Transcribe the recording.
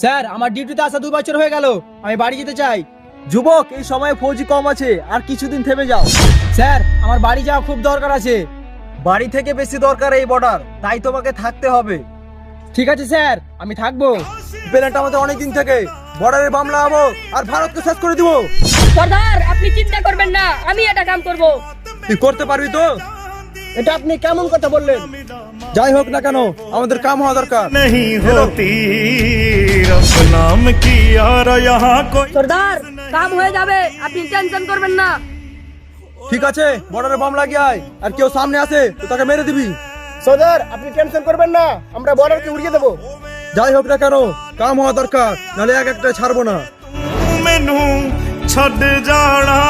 Sir আমার ডিউটিতে আসা 2 বছর হয়ে গেল, আমি বাড়ি যেতে চাই। যুবক, এই সময়ে ফৌজি কম আছে, আর কিছুদিন থেমে যাও। স্যার আমার বাড়ি যাওয়া খুব দরকার আছে। বাড়ি থেকে বেশি দরকার এই বর্ডার, তাই তোমাকে থাকতে হবে। ঠিক আছে স্যার, আমি থাকবো। প্ল্যানটা আমাদের অনেকদিন থেকে, বর্ডারে বামলা হবো আর ভারতকে শেষ করে দিব। সর্দার আপনি চিন্তা করবেন না, আমি এটা কাম করব। তুই করতে পারবি তো? এটা আপনি কেমন কথা বললেন? যাই হোক না কেন, আমাদের কাম হওয়া দরকার। नहीं होती रब नाम की यार यहाँ कोई সর্দার কাম হয়ে যাবে, আপনি টেনশন করবেন না। ঠিক আছে, বর্ডারে বাম লাগিয়ে আয়, আর কেউ সামনে আসে তো তাকে মেরে দিবি। সর্দার আপনি টেনশন করবেন না, আমরা বর্ডারকে উড়িয়ে দেবো। যাই হোক না কেন, কাম হওয়া দরকার, নাহলে এক একটা ছাড়বো না। मैनू छड़ जाना।